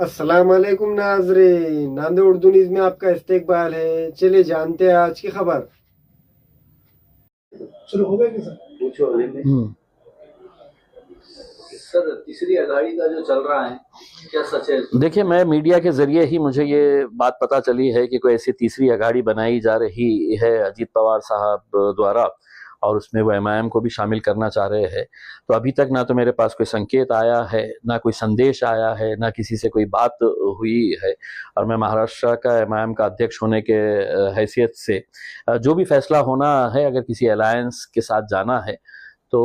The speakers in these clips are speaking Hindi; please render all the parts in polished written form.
अस्सलाम वालेकुम नाजरीन, नांदे उर्दू न्यूज में आपका इस्तकबाल है। चलिए जानते हैं आज की खबर। शुरू हो गए कि सर? पूछो अभी में। सर, तीसरी अघाड़ी का जो चल रहा है, क्या सच है? देखिए, मैं मीडिया के जरिए ही मुझे ये बात पता चली है कि कोई ऐसी तीसरी अघाड़ी बनाई जा रही है अजीत पवार साहब द्वारा, और उसमें वो एमआईएम को भी शामिल करना चाह रहे हैं। तो अभी तक ना तो मेरे पास कोई संकेत आया है, ना कोई संदेश आया है, ना किसी से कोई बात हुई है। और मैं महाराष्ट्र का एमआईएम का अध्यक्ष होने के हैसियत से जो भी फैसला होना है, अगर किसी अलायंस के साथ जाना है तो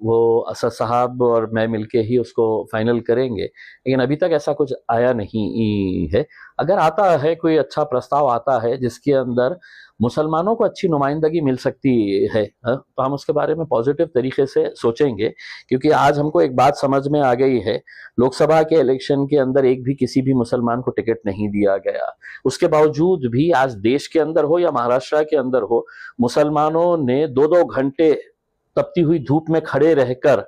वो असद साहब और मैं मिलके ही उसको फाइनल करेंगे। लेकिन अभी तक ऐसा कुछ आया नहीं है। अगर आता है, कोई अच्छा प्रस्ताव आता है जिसके अंदर मुसलमानों को अच्छी नुमाइंदगी मिल सकती है, तो हम उसके बारे में पॉजिटिव तरीके से सोचेंगे। क्योंकि आज हमको एक बात समझ में आ गई है, लोकसभा के इलेक्शन के अंदर एक भी किसी भी मुसलमान को टिकट नहीं दिया गया। उसके बावजूद भी आज देश के अंदर हो या महाराष्ट्र के अंदर हो, मुसलमानों ने 2-2 घंटे तपती हुई धूप में खड़े रहकर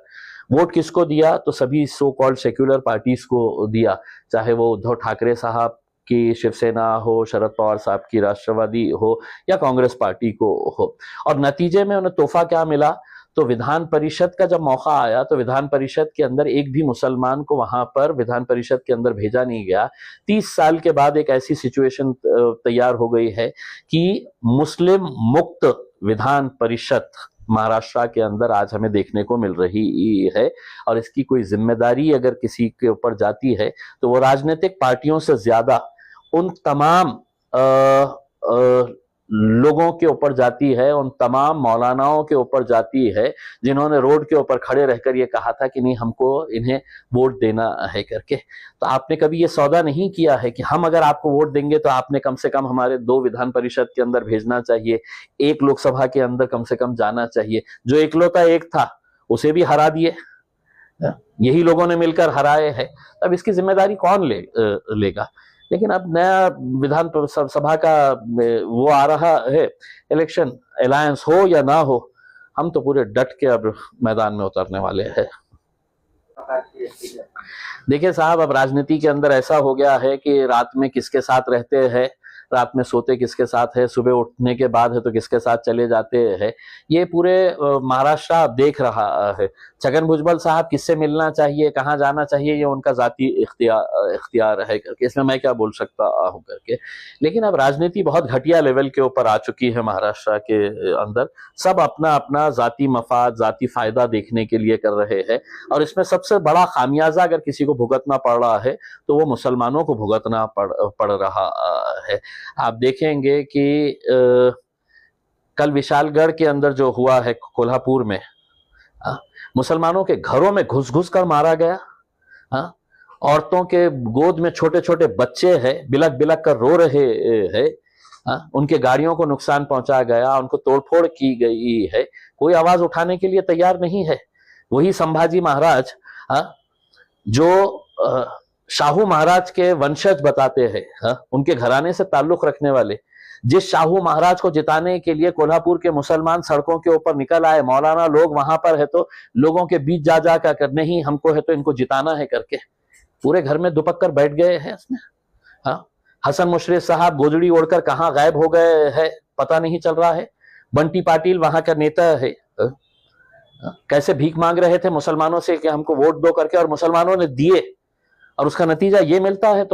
वोट किसको दिया? तो सभी सो कॉल्ड सेक्युलर पार्टीज को दिया। चाहे वो उद्धव ठाकरे साहब की शिवसेना हो, शरद पवार साहब की राष्ट्रवादी हो, या कांग्रेस पार्टी को हो। और नतीजे में उन्हें तोहफा क्या मिला? तो विधान परिषद का जब मौका आया तो विधान परिषद के अंदर एक भी मुसलमान को वहां पर विधान परिषद के अंदर भेजा नहीं गया। 30 साल के बाद एक ऐसी सिचुएशन तैयार हो गई है कि मुस्लिम मुक्त विधान परिषद महाराष्ट्र के अंदर आज हमें देखने को मिल रही है। और इसकी कोई जिम्मेदारी अगर किसी के ऊपर जाती है तो वो राजनीतिक पार्टियों से ज्यादा उन तमाम लोगों के ऊपर जाती है, उन तमाम मौलानाओं के ऊपर जाती है जिन्होंने रोड के ऊपर खड़े रहकर ये कहा था कि नहीं, हमको इन्हें वोट देना है करके। तो आपने कभी ये सौदा नहीं किया है कि हम अगर आपको वोट देंगे तो आपने कम से कम हमारे 2 विधान परिषद के अंदर भेजना चाहिए, 1 लोकसभा के अंदर कम से कम जाना चाहिए। जो इकलौता एक था उसे भी हरा दिए, यही लोगों ने मिलकर हराए हैं। अब इसकी जिम्मेदारी कौन लेगा? लेकिन अब नया विधान सभा का वो आ रहा है इलेक्शन, अलायंस हो या ना हो, हम तो पूरे डट के अब मैदान में उतरने वाले हैं। देखिए साहब, अब राजनीति के अंदर ऐसा हो गया है कि रात में किसके साथ रहते हैं, रात में सोते किसके साथ है, सुबह उठने के बाद है तो किसके साथ चले जाते हैं, ये पूरे महाराष्ट्र देख रहा है। छगन भुजबल साहब किससे मिलना चाहिए, कहाँ जाना चाहिए, ये उनका जाती इख्तियार है करके, इसमें मैं क्या बोल सकता हूँ करके। लेकिन अब राजनीति बहुत घटिया लेवल के ऊपर आ चुकी है महाराष्ट्र के अंदर। सब अपना अपना जाती मफाद, जाती फायदा देखने के लिए कर रहे हैं। और इसमें सबसे बड़ा खामियाजा अगर किसी को भुगतना पड़ रहा है तो वो मुसलमानों को भुगतना पड़ रहा है। आप देखेंगे कि कल विशालगढ़ के अंदर जो हुआ है कोल्हापुर में, मुसलमानों के घरों में घुस घुस कर मारा गया। औरतों के गोद में छोटे छोटे बच्चे हैं, बिलक बिलक कर रो रहे हैं। उनके गाड़ियों को नुकसान पहुंचा गया, उनको तोड़फोड़ की गई है। कोई आवाज उठाने के लिए तैयार नहीं है। वही संभाजी महाराज जो शाहू महाराज के वंशज बताते हैं, उनके घराने से ताल्लुक रखने वाले, जिस शाहू महाराज को जिताने के लिए कोल्हापुर के मुसलमान सड़कों के ऊपर निकल आए, मौलाना लोग वहां पर है तो लोगों के बीच जा जा कर नहीं, हमको है तो इनको जिताना है करके पूरे घर में दुपक कर बैठ गए हैं इसमें। हसन मुशर्रफ साहब गोजड़ी ओढ़कर कहाँ गायब हो गए हैं पता नहीं चल रहा है। बंटी पाटिल वहां का नेता है, कैसे भीख मांग रहे थे मुसलमानों से कि हमको वोट दो करके, और मुसलमानों ने दिए। और उसका नतीजा ये मिलता है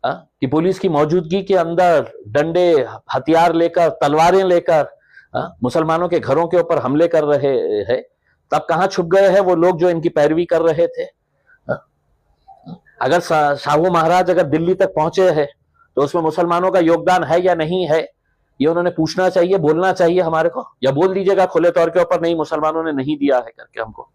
कि पुलिस की मौजूदगी के अंदर डंडे, हथियार लेकर, तलवारें लेकर मुसलमानों के घरों के ऊपर हमले कर रहे हैं। तब कहाँ छुप गए हैं वो लोग जो इनकी पैरवी कर रहे थे? अगर शाहू महाराज अगर दिल्ली तक पहुंचे हैं तो उसमें मुसलमानों का योगदान है या नहीं है, ये उन्होंने पूछना चाहिए, बोलना चाहिए हमारे को। या बोल दीजिएगा खुले तौर के ऊपर, नहीं मुसलमानों ने नहीं दिया है करके हमको।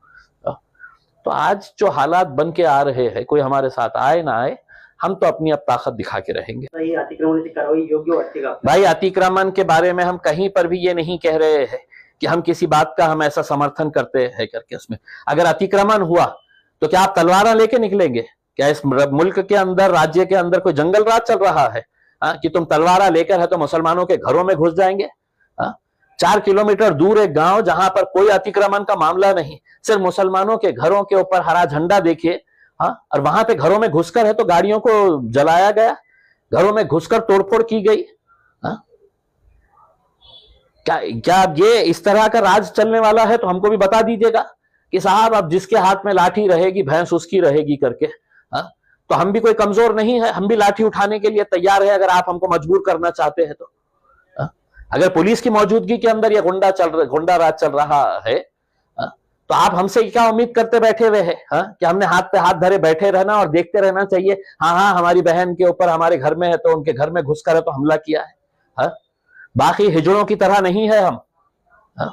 तो आज जो हालात बन के आ रहे हैं, कोई हमारे साथ आए ना आए, हम तो अपनी अब ताकत दिखा के रहेंगे। अतिक्रमण की कार्रवाई योग्य वाटते? भाई, अतिक्रमण के बारे में हम कहीं पर भी ये नहीं कह रहे हैं कि हम किसी बात का हम ऐसा समर्थन करते हैं करके। उसमें अगर अतिक्रमण हुआ तो क्या आप तलवार लेके निकलेंगे? क्या इस मुल्क के अंदर, राज्य के अंदर कोई जंगल राज चल रहा है कि तुम तलवार लेकर है तो मुसलमानों के घरों में घुस जाएंगे? 4 किलोमीटर दूर एक गांव जहां पर कोई अतिक्रमण का मामला नहीं, सिर्फ मुसलमानों के घरों के ऊपर हरा झंडा देखिए हाँ, और वहां पे घरों में घुसकर है तो गाड़ियों को जलाया गया, घरों में घुसकर तोड़फोड़ की गई। हाँ, क्या क्या ये इस तरह का राज चलने वाला है? तो हमको भी बता दीजिएगा कि साहब अब जिसके हाथ में लाठी रहेगी भैंस उसकी रहेगी करके। हाँ, तो हम भी कोई कमजोर नहीं है, हम भी लाठी उठाने के लिए तैयार है अगर आप हमको मजबूर करना चाहते हैं तो। हाँ, अगर पुलिस की मौजूदगी के अंदर ये गुंडा राज चल रहा है, तो आप हमसे क्या उम्मीद करते बैठे हुए हैं? हाँ, कि हमने हाथ पे हाथ धरे बैठे रहना और देखते रहना चाहिए? हाँ हाँ, हमारी बहन के ऊपर हमारे घर में है तो उनके घर में घुसकर है तो हमला किया है। हाँ, बाकी हिजड़ों की तरह नहीं है हम। हाँ,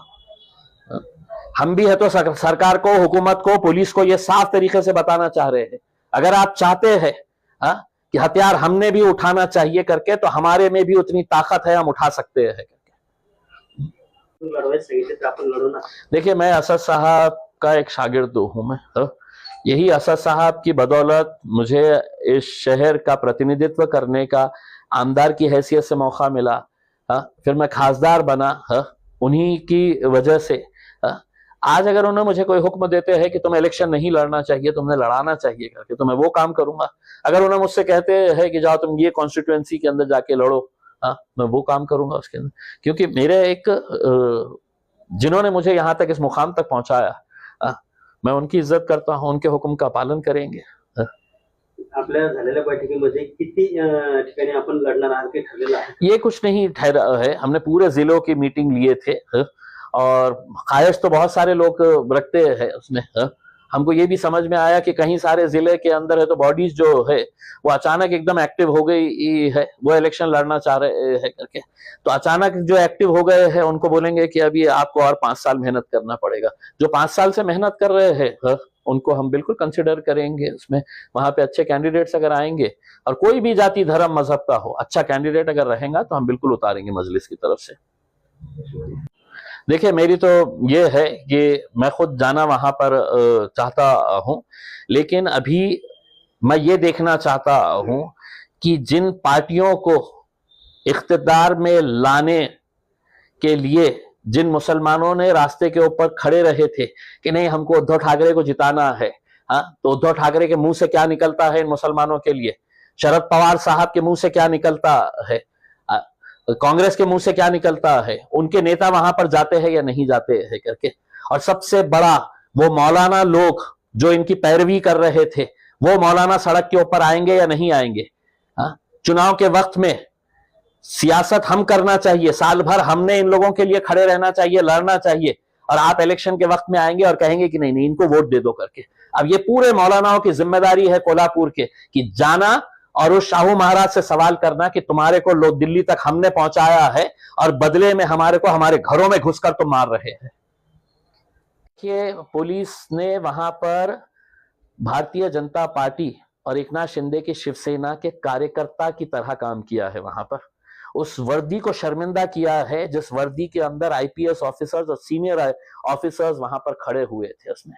हम भी है तो सरकार को, हुकूमत को, पुलिस को ये साफ तरीके से बताना चाह रहे हैं, अगर आप चाहते हैं हाँ, कि हथियार हमने भी उठाना चाहिए करके, तो हमारे में भी उतनी ताकत है, हम उठा सकते हैं करके। देखिए, मैं असद साहब का एक शागिर्द हूं मैं। यही असद साहब की बदौलत मुझे इस शहर का प्रतिनिधित्व करने का आमदार की हैसियत से मौका मिला। फिर मैं खासदार बना उन्हीं की वजह से। आज अगर उन्हें मुझे कोई हुक्म देते हैं कि तुम्हें इलेक्शन नहीं लड़ना चाहिए, तुमने लड़ाना चाहिए करके, तो मैं वो काम करूंगा। अगर उन्हें मुझसे कहते हैं कि जाओ तुम ये कॉन्स्टिट्यूएंसी के अंदर जाके लड़ो, मैं वो काम करूंगा उसके अंदर। क्योंकि मेरे एक जिन्होंने मुझे यहाँ तक इस मुकाम तक पहुंचाया, मैं उनकी इज्जत करता हूँ, उनके हुक्म का पालन करेंगे। आपल्या झालेल्या बैठकीमध्ये किती ठिकाणी आपण लढणार आहात ते ठरलेलं आहे? ये कुछ नहीं ठहरा है, हमने पूरे जिलों की मीटिंग लिए थे और ख्वाहिश तो बहुत सारे लोग रखते हैं उसमें। हमको ये भी समझ में आया कि कहीं सारे जिले के अंदर है तो बॉडीज जो है वो अचानक एकदम एक्टिव हो गई है, वो इलेक्शन लड़ना चाह रहे हैं करके। तो अचानक जो एक्टिव हो गए हैं उनको बोलेंगे कि अभी आपको और 5 साल मेहनत करना पड़ेगा। जो 5 साल से मेहनत कर रहे हैं उनको हम बिल्कुल कंसिडर करेंगे उसमें। वहां पे अच्छे कैंडिडेट्स अगर आएंगे और कोई भी जाति धर्म मजहब का हो, अच्छा कैंडिडेट अगर रहेगा तो हम बिल्कुल उतारेंगे मजलिस की तरफ से। देखिए, मेरी तो ये है कि मैं खुद जाना वहां पर चाहता हूं, लेकिन अभी मैं ये देखना चाहता हूं कि जिन पार्टियों को इख्तिदार में लाने के लिए जिन मुसलमानों ने रास्ते के ऊपर खड़े रहे थे कि नहीं हमको उद्धव ठाकरे को जिताना है, तो उद्धव ठाकरे के मुंह से क्या निकलता है इन मुसलमानों के लिए? शरद पवार साहब के मुंह से क्या निकलता है? कांग्रेस के मुंह से क्या निकलता है? उनके नेता वहां पर जाते हैं या नहीं जाते हैं करके। और सबसे बड़ा, वो मौलाना लोग जो इनकी पैरवी कर रहे थे, वो मौलाना सड़क के ऊपर आएंगे या नहीं आएंगे? चुनाव के वक्त में सियासत हम करना चाहिए, साल भर हमने इन लोगों के लिए खड़े रहना चाहिए, लड़ना चाहिए, और आप इलेक्शन के वक्त में आएंगे और कहेंगे कि नहीं नहीं इनको वोट दे दो करके। अब ये पूरे मौलानाओं की जिम्मेदारी है कोल्हापुर के कि जाना और उस शाहू महाराज से सवाल करना कि तुम्हारे को लोग दिल्ली तक हमने पहुंचाया है और बदले में हमारे को हमारे घरों में घुसकर तुम मार रहे हैं। देखिए, पुलिस ने वहां पर भारतीय जनता पार्टी और एकनाथ शिंदे की शिवसेना के कार्यकर्ता की तरह काम किया है। वहां पर उस वर्दी को शर्मिंदा किया है जिस वर्दी के अंदर आईपीएस ऑफिसर्स और सीनियर ऑफिसर्स वहां पर खड़े हुए थे। उसमें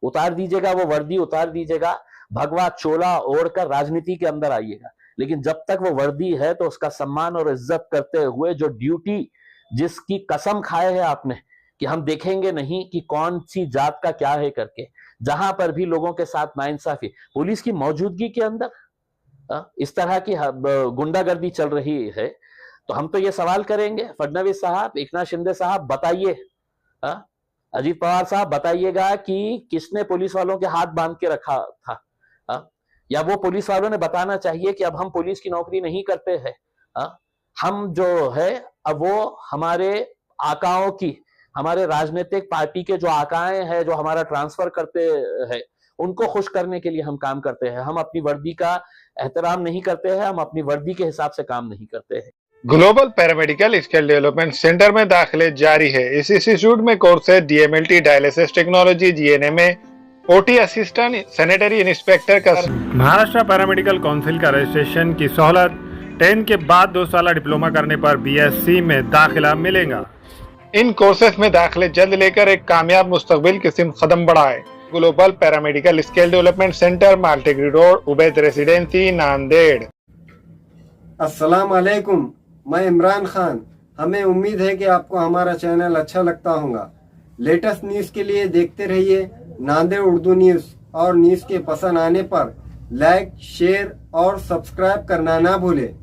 उतार दीजिएगा वो वर्दी, उतार दीजिएगा, भगवा चोला ओढ़कर राजनीति के अंदर आइएगा, लेकिन जब तक वो वर्दी है तो उसका सम्मान और इज्जत करते हुए जो ड्यूटी जिसकी कसम खाए है आपने कि हम देखेंगे नहीं कि कौन सी जात का क्या है करके, जहां पर भी लोगों के साथ नाइंसाफी, पुलिस की मौजूदगी के अंदर इस तरह की गुंडागर्दी चल रही है, तो हम तो ये सवाल करेंगे फडणवीस साहब, एकनाथ शिंदे साहब, बताइए, अजीत पवार साहब बताइएगा कि किसने पुलिस वालों के हाथ बांध के रखा था? या वो पुलिस वालों ने बताना चाहिए कि अब हम पुलिस की नौकरी नहीं करते हैं, हम जो है अब वो हमारे आकाओं की, हमारे राजनीतिक पार्टी के जो आकाएं हैं जो हमारा ट्रांसफर करते हैं उनको खुश करने के लिए हम काम करते हैं। हम अपनी वर्दी का एहतराम नहीं करते हैं, हम अपनी वर्दी के हिसाब से काम नहीं करते हैं। Global paramedical skill development centre में दाखिले जारी है। इस इंस्टीट्यूट में courses DMLT, dialysis technology, GNMA, OT assistant, sanitary inspector का। महाराष्ट्र पैरामेडिकल काउंसिल का रजिस्ट्रेशन की सहूलत 10 के बाद 2 साल डिप्लोमा करने पर बीएससी में दाखिला मिलेगा। इन कोर्सेज में दाखिले जल्द लेकर एक कामयाब मुस्तकबिल की सिमत कदम बढ़ाए। Global paramedical skill development centre, Maltekdi road, Ubaid residency, Nanded. अस्सलाम वालेकुम, मैं इमरान खान। हमें उम्मीद है कि आपको हमारा चैनल अच्छा लगता होगा। लेटेस्ट न्यूज़ के लिए देखते रहिए नांदेड़ उर्दू न्यूज़। और न्यूज़ के पसंद आने पर लाइक, शेयर और सब्सक्राइब करना ना भूलें।